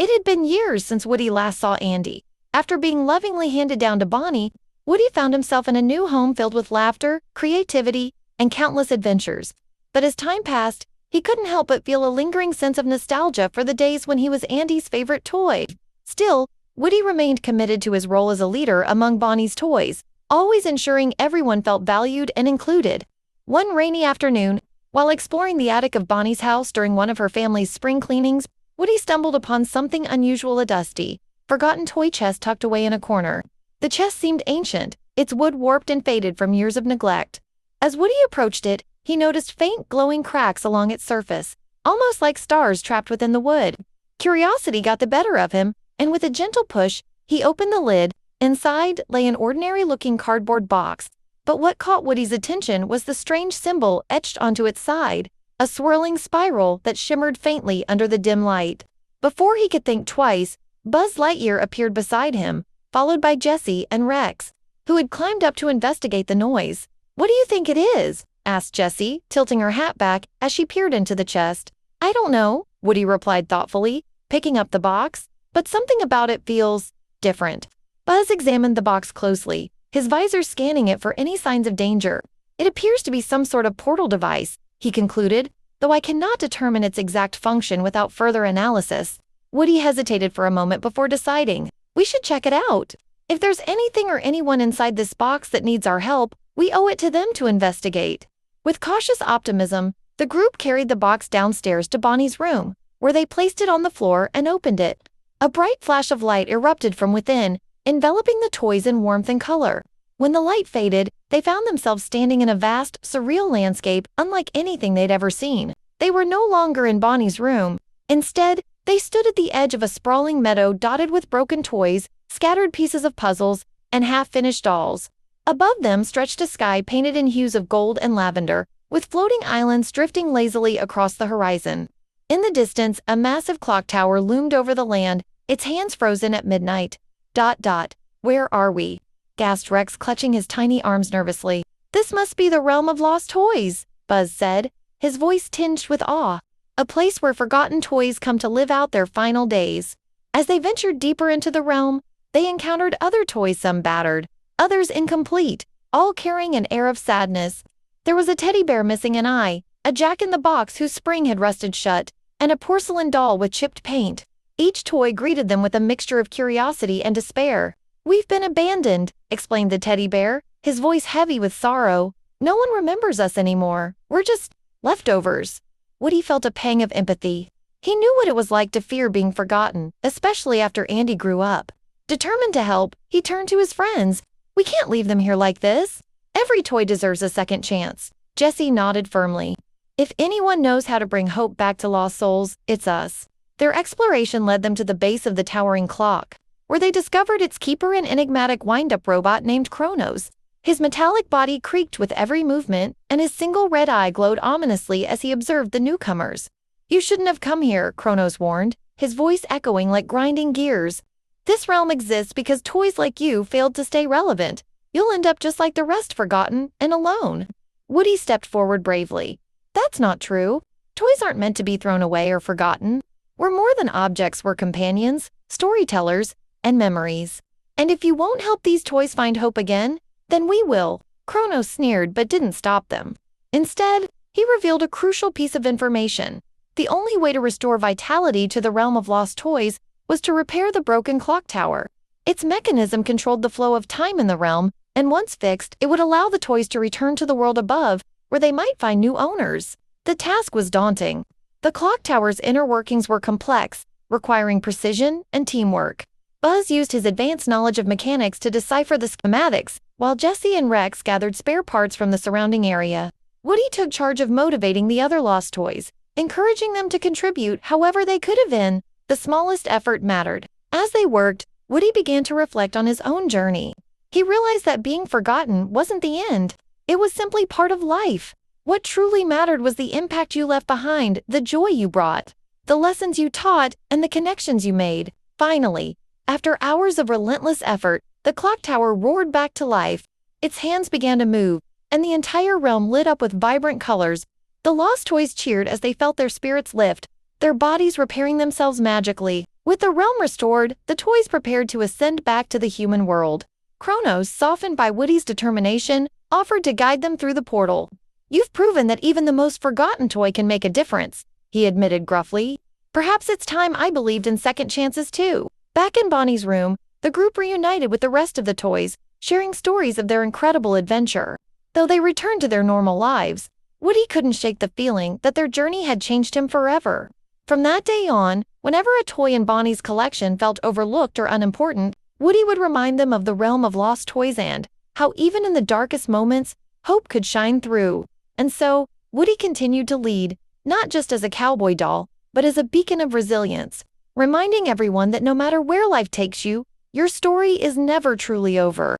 It had been years since Woody last saw Andy. After being lovingly handed down to Bonnie, Woody found himself in a new home filled with laughter, creativity, and countless adventures. But as time passed, he couldn't help but feel a lingering sense of nostalgia for the days when he was Andy's favorite toy. Still, Woody remained committed to his role as a leader among Bonnie's toys, always ensuring everyone felt valued and included. One rainy afternoon, while exploring the attic of Bonnie's house during one of her family's spring cleanings, Woody stumbled upon something unusual: a dusty, forgotten toy chest tucked away in a corner. The chest seemed ancient, its wood warped and faded from years of neglect. As Woody approached it, he noticed faint glowing cracks along its surface, almost like stars trapped within the wood. Curiosity got the better of him, and with a gentle push, he opened the lid. Inside lay an ordinary-looking cardboard box, but what caught Woody's attention was the strange symbol etched onto its side, a swirling spiral that shimmered faintly under the dim light. Before he could think twice, Buzz Lightyear appeared beside him, followed by Jessie and Rex, who had climbed up to investigate the noise. "What do you think it is?" asked Jessie, tilting her hat back as she peered into the chest. "I don't know," Woody replied thoughtfully, picking up the box, "but something about it feels different." Buzz examined the box closely, his visor scanning it for any signs of danger. "It appears to be some sort of portal device," he concluded, "though I cannot determine its exact function without further analysis." Woody hesitated for a moment before deciding, "We should check it out. If there's anything or anyone inside this box that needs our help, we owe it to them to investigate." With cautious optimism, the group carried the box downstairs to Bonnie's room, where they placed it on the floor and opened it. A bright flash of light erupted from within, enveloping the toys in warmth and color. When the light faded, they found themselves standing in a vast, surreal landscape unlike anything they'd ever seen. They were no longer in Bonnie's room. Instead, they stood at the edge of a sprawling meadow dotted with broken toys, scattered pieces of puzzles, and half-finished dolls. Above them stretched a sky painted in hues of gold and lavender, with floating islands drifting lazily across the horizon. In the distance, a massive clock tower loomed over the land, its hands frozen at midnight. "Where are we?" gasped Rex, clutching his tiny arms nervously. "This must be the realm of lost toys," Buzz said, his voice tinged with awe. "A place where forgotten toys come to live out their final days." As they ventured deeper into the realm, they encountered other toys, some battered, others incomplete, all carrying an air of sadness. There was a teddy bear missing an eye, a jack-in-the-box whose spring had rusted shut, and a porcelain doll with chipped paint. Each toy greeted them with a mixture of curiosity and despair. "We've been abandoned," explained the teddy bear, his voice heavy with sorrow. "No one remembers us anymore. We're just leftovers." Woody felt a pang of empathy. He knew what it was like to fear being forgotten, especially after Andy grew up. Determined to help, he turned to his friends. "We can't leave them here like this. Every toy deserves a second chance." Jessie nodded firmly. "If anyone knows how to bring hope back to lost souls, it's us." Their exploration led them to the base of the towering clock, where they discovered its keeper, an enigmatic wind-up robot named Kronos. His metallic body creaked with every movement, and his single red eye glowed ominously as he observed the newcomers. "You shouldn't have come here," Kronos warned, his voice echoing like grinding gears. "This realm exists because toys like you failed to stay relevant. You'll end up just like the rest, forgotten and alone." Woody stepped forward bravely. "That's not true. Toys aren't meant to be thrown away or forgotten. We're more than objects, we're companions, storytellers, and memories. And if you won't help these toys find hope again, then we will." Kronos sneered but didn't stop them. Instead, he revealed a crucial piece of information. The only way to restore vitality to the realm of lost toys was to repair the broken clock tower. Its mechanism controlled the flow of time in the realm, and once fixed, it would allow the toys to return to the world above, where they might find new owners. The task was daunting. The clock tower's inner workings were complex, requiring precision and teamwork. Buzz used his advanced knowledge of mechanics to decipher the schematics, while Jessie and Rex gathered spare parts from the surrounding area. Woody took charge of motivating the other lost toys, encouraging them to contribute however they could have been. The smallest effort mattered. As they worked, Woody began to reflect on his own journey. He realized that being forgotten wasn't the end. It was simply part of life. What truly mattered was the impact you left behind, the joy you brought, the lessons you taught, and the connections you made. Finally, after hours of relentless effort, the clock tower roared back to life. Its hands began to move, and the entire realm lit up with vibrant colors. The lost toys cheered as they felt their spirits lift, their bodies repairing themselves magically. With the realm restored, the toys prepared to ascend back to the human world. Kronos, softened by Woody's determination, offered to guide them through the portal. "You've proven that even the most forgotten toy can make a difference," he admitted gruffly. "Perhaps it's time I believed in second chances too." Back in Bonnie's room, the group reunited with the rest of the toys, sharing stories of their incredible adventure. Though they returned to their normal lives, Woody couldn't shake the feeling that their journey had changed him forever. From that day on, whenever a toy in Bonnie's collection felt overlooked or unimportant, Woody would remind them of the realm of lost toys and how even in the darkest moments, hope could shine through. And so, Woody continued to lead, not just as a cowboy doll, but as a beacon of resilience, reminding everyone that no matter where life takes you, your story is never truly over.